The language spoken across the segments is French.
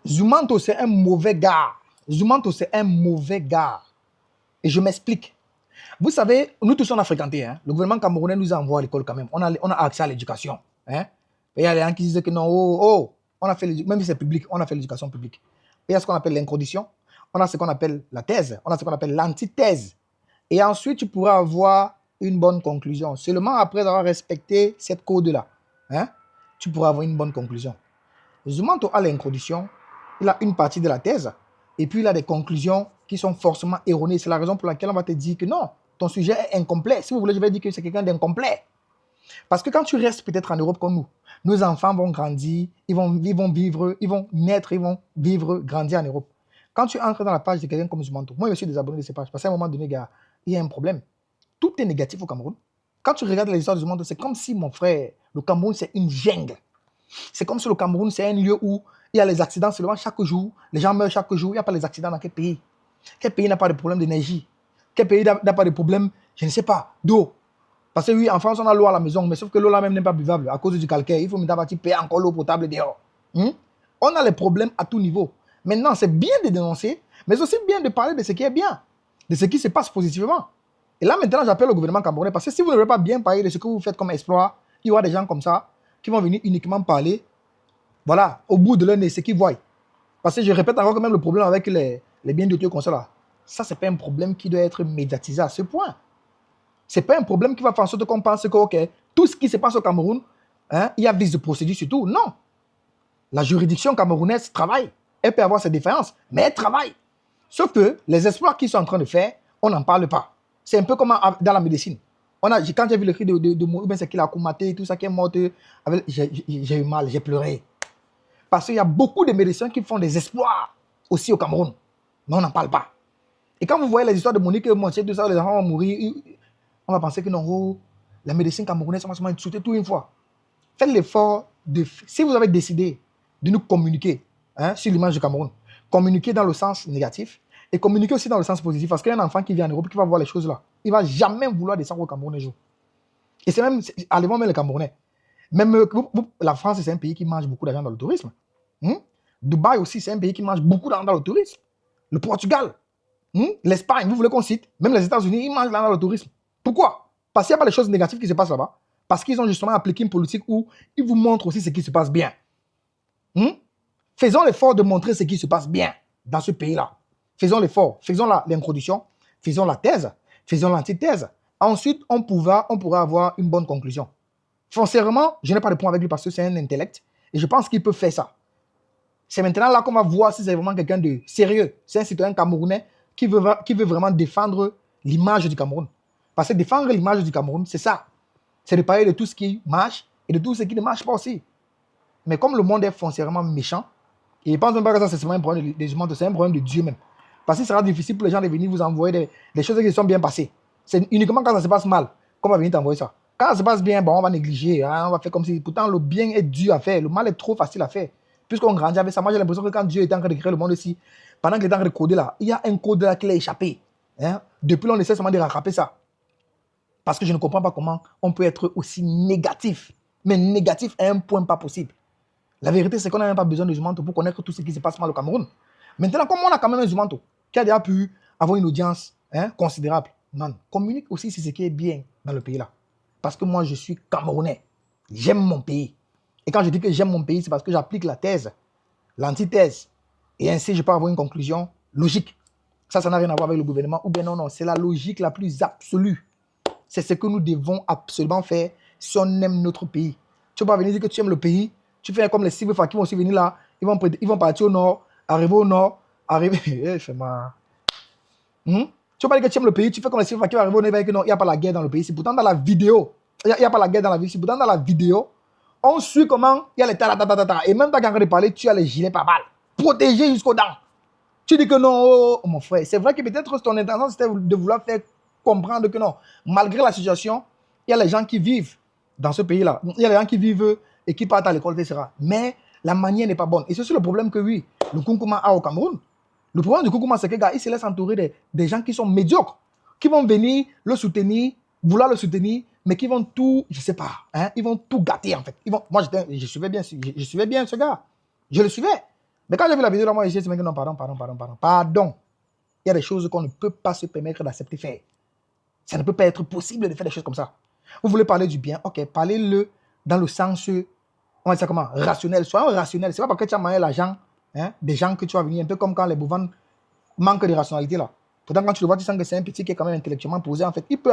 Zumanto, c'est un mauvais gars. Zumanto, c'est un mauvais gars. Et je m'explique. Vous savez, nous tous on a fréquenté. Hein? Le gouvernement camerounais nous a envoyé à l'école quand même. On a accès à l'éducation. Hein? Et il y a des gens qui disent que non, on a fait même si c'est public, on a fait l'éducation publique. Et il y a ce qu'on appelle l'incodition. On a ce qu'on appelle la thèse. On a ce qu'on appelle l'antithèse. Et ensuite, tu pourras avoir une bonne conclusion. Seulement après avoir respecté cette code-là, hein, tu pourras avoir une bonne conclusion. Zumanto a l'incodition, il a une partie de la thèse, et puis il a des conclusions qui sont forcément erronées. C'est la raison pour laquelle on va te dire que non, ton sujet est incomplet. Si vous voulez, je vais dire que c'est quelqu'un d'incomplet. Parce que quand tu restes peut-être en Europe comme nous, nos enfants vont grandir, ils vont vivre, ils vont naître, ils vont vivre, grandir en Europe. Quand tu entres dans la page de quelqu'un comme Zumanto, moi je suis désabonné de ces pages, parce qu'à un moment donné, gars, il y a un problème. Tout est négatif au Cameroun. Quand tu regardes l'histoire de Zumanto, c'est comme si, mon frère, le Cameroun, c'est une jungle. C'est comme si le Cameroun, c'est un lieu où il y a les accidents seulement chaque jour, les gens meurent chaque jour, il n'y a pas les accidents dans quel pays? Quel pays n'a pas de problème d'énergie? Quel pays n'a pas de problème, je ne sais pas, d'eau? Parce que oui, en France, on a l'eau à la maison, mais sauf que l'eau là même n'est pas buvable à cause du calcaire. Il faut payer encore l'eau potable dehors. On a les problèmes à tout niveau. Maintenant, c'est bien de dénoncer, mais aussi bien de parler de ce qui est bien, de ce qui se passe positivement. Et là, maintenant, j'appelle le gouvernement camerounais, parce que si vous ne voulez pas bien parler de ce que vous faites comme exploit, il y aura des gens comme ça qui vont venir uniquement parler, voilà, au bout de leur nez, ce qu'ils voient. Parce que je répète encore que même le problème avec les biens d'auteur comme ça, là, ça, c'est pas un problème qui doit être médiatisé à ce point. C'est pas un problème qui va faire en sorte qu'on pense que, ok, tout ce qui se passe au Cameroun, hein, il y a vice de procédure sur tout. Non. La juridiction camerounaise travaille. Elle peut avoir ses différences, mais elle travaille. Sauf que les exploits qu'ils sont en train de faire, on n'en parle pas. C'est un peu comme dans la médecine. Quand j'ai vu le cri de mon c'est qu'il a coumaté, tout ça qui est mort, j'ai eu mal, j'ai pleuré. Parce qu'il y a beaucoup de médecins qui font des exploits aussi au Cameroun. Mais on n'en parle pas. Et quand vous voyez les histoires de Monique et Montier, tout ça, les enfants vont mourir, on va penser que non, oh, la médecine camerounaise, on va insulter tout une fois. Faites l'effort si vous avez décidé de nous communiquer sur l'image du Cameroun, communiquer dans le sens négatif et communiquer aussi dans le sens positif. Parce qu'il y a un enfant qui vient en Europe qui va voir les choses là. Il ne va jamais vouloir descendre au Cameroun un jour. Et c'est même, allez-vous même les Camerounais. Même la France, c'est un pays qui mange beaucoup d'argent dans le tourisme. Dubaï aussi, c'est un pays qui mange beaucoup d'argent dans le tourisme. Le Portugal, l'Espagne, vous voulez qu'on cite, même les États-Unis, ils mangent l'argent dans le tourisme. Pourquoi? Parce qu'il n'y a pas les choses négatives qui se passent là-bas. Parce qu'ils ont justement appliqué une politique où ils vous montrent aussi ce qui se passe bien. Faisons l'effort de montrer ce qui se passe bien dans ce pays-là. Faisons l'effort, faisons l'introduction, faisons la thèse, faisons l'antithèse. Ensuite, on pourra avoir une bonne conclusion. Sincèrement, je n'ai pas de point avec lui parce que c'est un intellect et je pense qu'il peut faire ça. C'est maintenant là qu'on va voir si c'est vraiment quelqu'un de sérieux. C'est un citoyen camerounais qui veut vraiment défendre l'image du Cameroun. Parce que défendre l'image du Cameroun, c'est ça. C'est de parler de tout ce qui marche et de tout ce qui ne marche pas aussi. Mais comme le monde est foncièrement méchant, et je pense même pas que ça c'est seulement un problème des humains, c'est un problème de Dieu même. Parce qu'il sera difficile pour les gens de venir vous envoyer des choses qui sont bien passées. C'est uniquement quand ça se passe mal qu'on va venir t'envoyer ça. Quand ça se passe bien, bon, on va négliger, hein, on va faire comme si... Pourtant, le bien est dur à faire, le mal est trop facile à faire. Puisqu'on grandit avec ça, moi j'ai l'impression que quand Dieu est en train de créer le monde ici, pendant qu'il est en train de coder là, il y a un code là qui l'a échappé. Hein? Depuis là, on essaie seulement de rattraper ça. Parce que je ne comprends pas comment on peut être aussi négatif. Mais négatif à un point pas possible. La vérité, c'est qu'on n'a même pas besoin de Zumanto pour connaître tout ce qui se passe mal au Cameroun. Maintenant, comme on a quand même un Zumanto qui a déjà pu avoir une audience considérable, non, communique aussi sur ce qui est bien dans le pays là. Parce que moi, je suis Camerounais. J'aime mon pays. Et quand je dis que j'aime mon pays, c'est parce que j'applique la thèse, l'antithèse. Et ainsi, je peux avoir une conclusion logique. Ça n'a rien à voir avec le gouvernement. Ou bien non, c'est la logique la plus absolue. C'est ce que nous devons absolument faire si on aime notre pays. Tu ne peux pas venir dire que tu aimes le pays. Tu fais comme les civils qui vont aussi venir là. Ils vont partir au nord, arriver au nord, arriver... Tu ne peux pas dire que tu aimes le pays. Tu fais comme les civils qui vont arriver au nord. Il n'y a pas la guerre dans le pays. C'est pourtant dans la vidéo. Il n'y a pas la guerre dans la vie. C'est pourtant dans la vidéo. On suit comment il y a les ta. Et même quand tu es en train de parler, tu as les gilets par balles. Protégés jusqu'aux dents. Tu dis que non, oh, mon frère. C'est vrai que peut-être ton intention c'était de vouloir faire comprendre que non, malgré la situation, il y a les gens qui vivent dans ce pays-là. Il y a les gens qui vivent et qui partent à l'école, etc. Mais la manière n'est pas bonne. Et c'est le problème que oui, le Kounkouman a au Cameroun. Le problème du Kounkouman, c'est que gars, il se laisse entourer des gens qui sont médiocres, qui vont venir le soutenir, vouloir le soutenir, mais qui vont tout, je sais pas, hein, ils vont tout gâter en fait. Moi, je suivais bien ce gars. Je le suivais. Mais quand j'ai vu la vidéo, là, moi, j'ai dit, non, pardon. Il y a des choses qu'on ne peut pas se permettre d'accepter faire. Ça ne peut pas être possible de faire des choses comme ça. Vous voulez parler du bien, ok, parlez-le dans le sens, on va dire comment, rationnel. Soyons rationnels. C'est pas parce que tu as mangé l'argent, hein, des gens que tu vas venir, un peu comme quand les bouvans manquent de rationalité là. Pourtant, quand tu le vois, tu sens que c'est un petit qui est quand même intellectuellement posé. En fait, il peut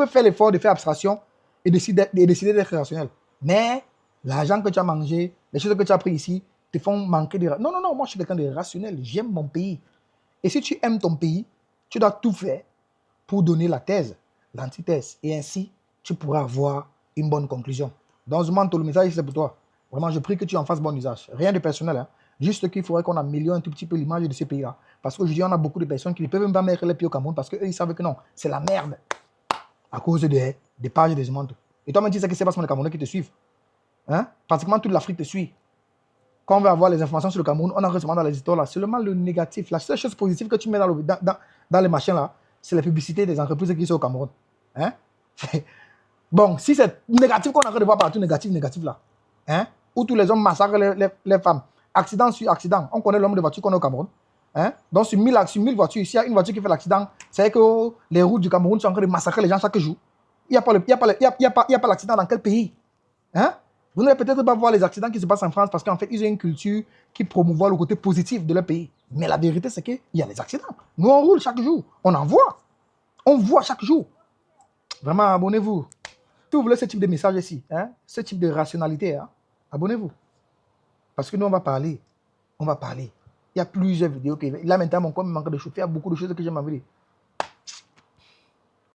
faire l'effort de faire abstraction et décider d'être rationnel. Mais l'argent que tu as mangé, les choses que tu as pris ici, te font manquer de... Non, moi je suis quelqu'un de rationnel. J'aime mon pays. Et si tu aimes ton pays, tu dois tout faire pour donner la thèse, l'antithèse. Et ainsi, tu pourras avoir une bonne conclusion. Donc, Zouman, le message, c'est pour toi. Vraiment, je prie que tu en fasses bon usage. Rien de personnel. Hein. Juste qu'il faudrait qu'on améliore un tout petit peu l'image de ce pays-là. Parce qu'aujourd'hui, on a beaucoup de personnes qui ne peuvent même pas mettre les pieds au Cameroun parce qu'eux, ils savent que non, c'est la merde. À cause des pages des Zouman. Et toi, me dis que c'est pas seulement les Camerounais qui te suivent. Hein? Pratiquement toute l'Afrique te suit. Quand on veut avoir les informations sur le Cameroun, on a seulement dans les histoires là. Seulement le négatif. La seule chose positive que tu mets dans les machins là, c'est la publicité des entreprises qui sont au Cameroun. Hein? Bon, si c'est négatif qu'on a de voir partout, négatif là. Hein? Où tous les hommes massacrent les femmes. Accident sur accident. On connaît l'homme de voiture qu'on a au Cameroun. Hein? Donc sur 1000 voitures, s'il y a une voiture qui fait l'accident, c'est que les routes du Cameroun sont en train de massacrer les gens chaque jour. Il n'y a pas l'accident dans quel pays? Hein? Vous n'allez peut-être pas voir les accidents qui se passent en France parce qu'en fait, ils ont une culture qui promouvoit le côté positif de leur pays. Mais la vérité, c'est qu'il y a des accidents. Nous, on roule chaque jour. On en voit. On voit chaque jour. Vraiment, abonnez-vous. Si vous voulez ce type de message ici, hein, ce type de rationalité, hein, abonnez-vous. Parce que nous, on va parler. Il y a plusieurs vidéos. Là, maintenant, mon corps me manque de chauffer. Il y a beaucoup de choses que j'aime envie.